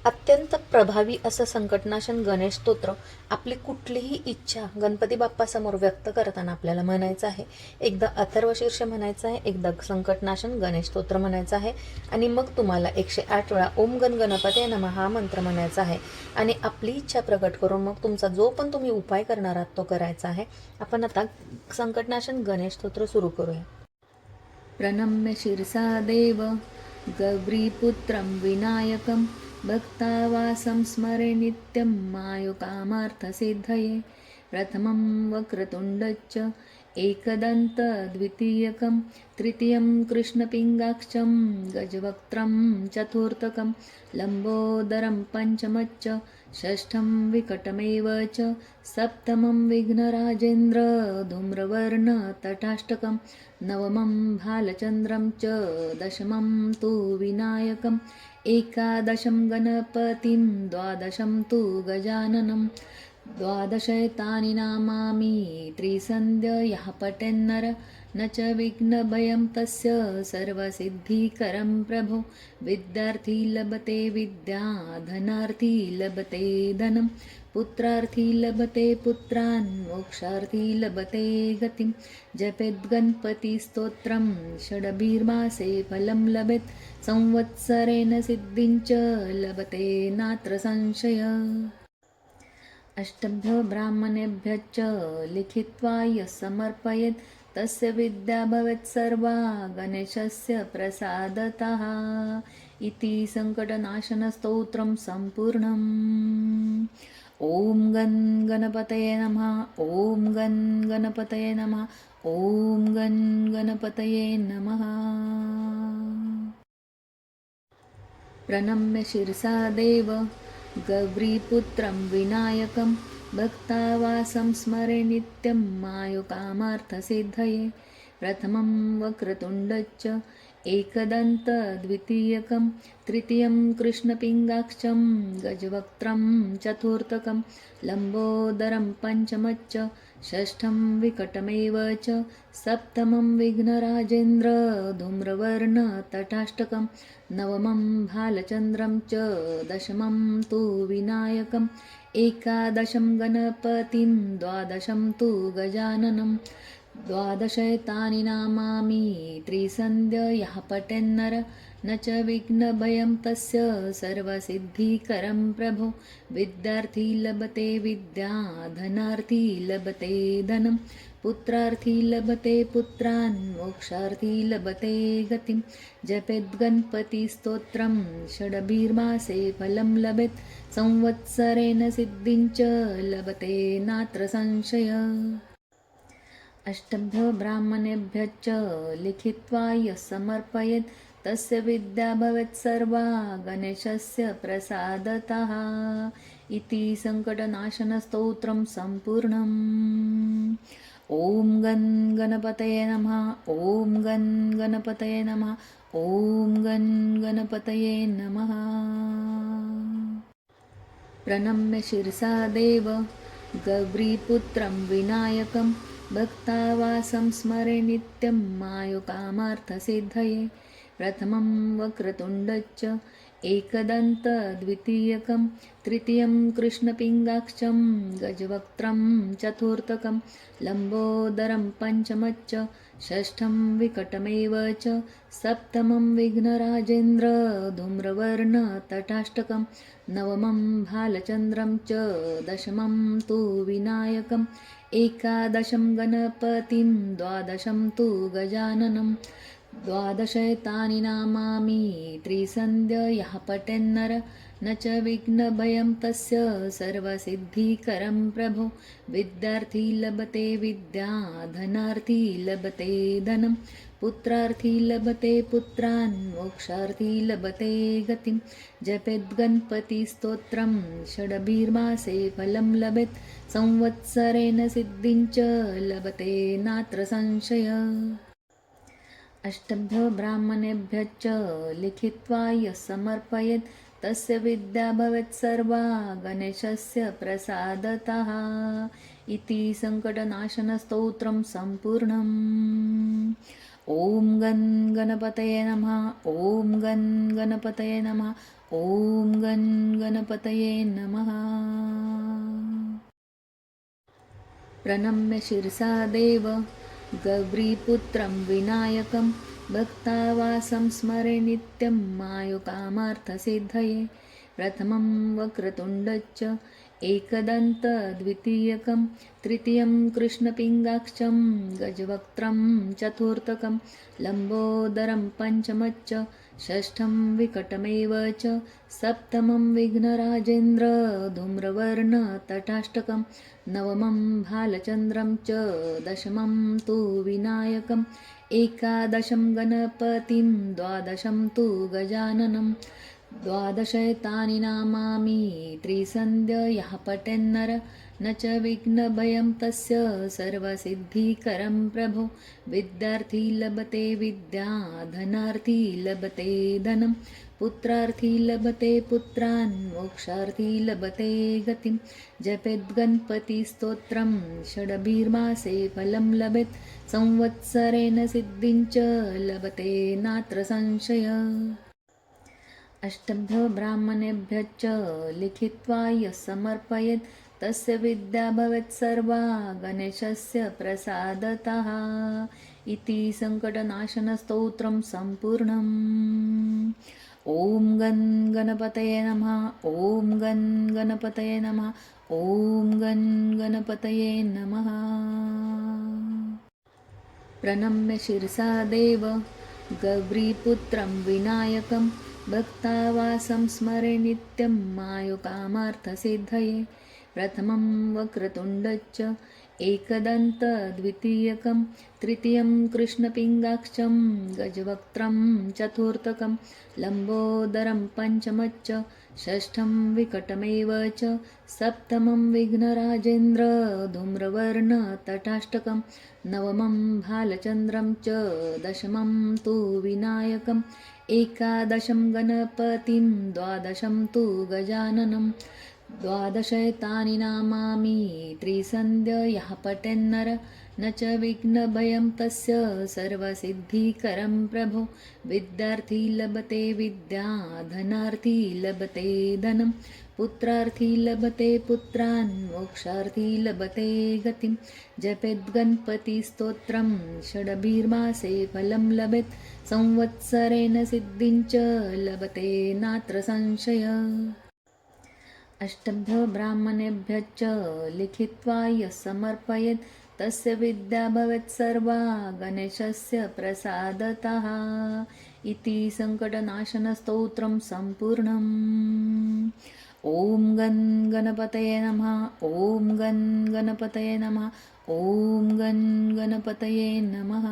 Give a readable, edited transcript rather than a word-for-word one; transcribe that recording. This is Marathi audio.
अत्यंत प्रभावी असं संकटनाशन गणेश स्तोत्र आपली कुठलीही इच्छा गणपती बाप्पासमोर व्यक्त करताना आपल्याला म्हणायचं आहे. एकदा अथर्वशीर्ष म्हणायचं आहे, एकदा संकटनाशन गणेश स्तोत्र म्हणायचं आहे आणि मग तुम्हाला 108 वेळा ओम गण गणपते नमः हा मंत्र म्हणायचा आहे आणि आपली इच्छा प्रकट करून मग तुमचा जो पण तुम्ही उपाय करणार आहात तो करायचा आहे. आपण आता संकटनाशन गणेश स्तोत्र सुरू करूया. प्रणम्य शिरसा देव गौरीपुत्रं विनायकं भक्तावासं स्मरे नित्यं मायुकामार्थसिद्धये प्रथमं वक्रतुण्डच्च एकदन्तद्वितीयकं तृतीयं कृष्णपिङ्गाक्षं गजवक्त्रं चतुर्थकं लम्बोदरं पञ्चमच्च षष्ठं विकटमेव च सप्तमं विघ्नराजेन्द्र धूम्रवर्णतटाष्टकं नवमं भालचन्द्रं च दशमं तु विनायकम् एकादशं गणपतिं द्वादशं तु गजाननं द्वादशैतानि नामानि त्रिसन्ध्य यः पठेन्नर न च विघ्नभयं तस्य सर्वसिद्धिकरं प्रभो विद्यार्थी लभते विद्या धनार्थी लभते धनं पुत्रार्थी लभते पुत्रान् मोक्षार्थी लभते गतिं जपेद्गणपतिस्तोत्रं षडभिर्मासे फलं लभेत् संवत्सरेण सिद्धिं च लभते नात्र संशय अष्टभ्यो ब्राह्मणेभ्यश्च लिखित्वा यः समर्पयेत् तस्य विद्या भवेत् सर्वा गणेशस्य प्रसादतः इति सङ्कटनाशनस्तोत्रं सम्पूर्णम् ॐ गं गणपतये नमः ॐ गं गणपतये नमः ॐ गं गणपतये नमः प्रणम्य शिरसा देव गौरीपुत्रं विनायकं भक्तावासं स्मरे नित्यं मायुकामार्थसिद्धये प्रथमं वक्रतुण्डच्च एकदन्तद्वितीयकं तृतीयं कृष्णपिङ्गाक्षं गजवक्त्रं चतुर्थकं लम्बोदरं पञ्चमच्च षष्ठं विकटमेव च सप्तमं विघ्नराजेन्द्र धूम्रवर्णतटाष्टकं नवमं भालचन्द्रं च दशमं तु विनायकम् एकादशं गणपतिं द्वादशं तु गजाननं द्वादशैतानि नामानि त्रिसन्ध्य यः पठेन्नर न च विघ्नभयं तस्य सर्वसिद्धिकरं प्रभो विद्यार्थी लभते विद्या धनार्थी लभते धनं पुत्रार्थी लभते पुत्रान् मोक्षार्थी लभते गतिं जपेद्गणपतिस्तोत्रं षडभिर्मासे फलं लभेत् संवत्सरेण सिद्धिं च लभते नात्र संशय अष्टभ्यो ब्राह्मणेभ्यश्च लिखित्वा यः समर्पयेत् तस्य विद्या भवेत् सर्वा गणेशस्य प्रसादतः इति सङ्कटनाशनस्तोत्रं सम्पूर्णम् ॐ गं गणपतये नमः ॐ गं गणपतये नमः ॐ गं गणपतये नमः प्रणम्य शिरसा देव गौरीपुत्रं विनायकं भक्तावासं स्मरे नित्यं मायुकामार्थसिद्धये प्रथमं वक्रतुण्डच्च एकदन्तद्वितीयकं तृतीयं कृष्णपिङ्गाक्षं गजवक्त्रं चतुर्थकं लम्बोदरं पञ्चमच्च षष्ठं विकटमेव च सप्तमं विघ्नराजेन्द्र धूम्रवर्णतटाष्टकं नवमं भालचन्द्रं च दशमं तु विनायकम् एकादशं गणपतिं द्वादशं तु गजाननं द्वादशैतानि नामानि त्रिसन्ध्य यः पठेन्नर न च विघ्नभयं तस्य सर्वसिद्धिकरं प्रभो विद्यार्थी लभते विद्या धनार्थी लभते धनं पुत्रार्थी लभते पुत्रान् मोक्षार्थी लभते गतिं जपेद्गणपतिस्तोत्रं षडभिर्मासे फलं लभेत् संवत्सरेण सिद्धिं च लभते नात्र संशय अष्टभ्यो ब्राह्मणेभ्यश्च लिखित्वा यः समर्पयेत् तस्य विद्या भवेत् सर्वा गणेशस्य प्रसादतः इति सङ्कटनाशनस्तोत्रं सम्पूर्णम् ॐ गं गणपतये नमः ॐ गं गणपतये नमः ॐ गं गणपतये नमः प्रणम्य शिरसा देव गौरीपुत्रं विनायकं भक्तावासं स्मरे नित्यं मायुकामार्थसिद्धये प्रथमं वक्रतुण्डश्च एकदन्तद्वितीयकं तृतीयं कृष्णपिङ्गाक्षं गजवक्त्रं चतुर्थकं लम्बोदरं पञ्चमच्च षष्ठं विकटमेव च सप्तमं विघ्नराजेन्द्र धूम्रवर्णतटाष्टकं नवमं भालचन्द्रं च दशमं तु विनायकम् एकादशं गणपतिं द्वादशं तु गजाननं द्वादशैतानि नामानि त्रिसन्ध्य यः पठेन्नर न च विघ्नभयं तस्य सर्वसिद्धिकरं प्रभो विद्यार्थी लभते विद्या धनार्थी लभते धनं पुत्रार्थी लभते पुत्रान् मोक्षार्थी लभते गतिं जपेद्गणपतिस्तोत्रं षडभिर्मासे फलं लभेत् संवत्सरेण सिद्धिं च लभते नात्र संशय अष्टभ्यो ब्राह्मणेभ्यश्च लिखित्वा यः समर्पयेत् तस्य विद्या भवेत् सर्वा गणेशस्य प्रसादतः इति सङ्कटनाशनस्तोत्रं सम्पूर्णम् ॐ गं गणपतये नमः ॐ गं गणपतये नमः ॐ गं गणपतये नमः प्रणम्य शिरसा देव गौरीपुत्रं विनायकं भक्तावासं स्मरे नित्यं मायुकामार्थसिद्धये प्रथमं वक्रतुण्डश्च एकदन्तद्वितीयकं तृतीयं कृष्णपिङ्गाक्षं गजवक्त्रं चतुर्थकं लम्बोदरं पञ्चमच्च षष्ठं विकटमेव च सप्तमं विघ्नराजेन्द्र धूम्रवर्णतटाष्टकं नवमं भालचन्द्रं च दशमं तु विनायकम् एकादशं गणपतिं द्वादशं तु गजाननं द्वादशैतानि नामानि त्रिसन्ध्य यः पठेन्नर न च विघ्नभयं तस्य सर्वसिद्धिकरं प्रभो विद्यार्थी लभते विद्या धनार्थी लभते धनं पुत्रार्थी लभते पुत्रान् मोक्षार्थी लभते गतिं जपेद्गणपतिस्तोत्रं षडभिर्मासे फलं लभेत् संवत्सरेण सिद्धिं च लभते नात्र संशय अष्टभ्यो ब्राह्मणेभ्यश्च लिखित्वा यः समर्पयेत् तस्य विद्या भवेत् सर्वा गणेशस्य प्रसादतः इति सङ्कटनाशनस्तोत्रं सम्पूर्णम् ॐ गं गणपतये नमः ॐ गं गणपतये नमः ॐ गं गणपतये नमः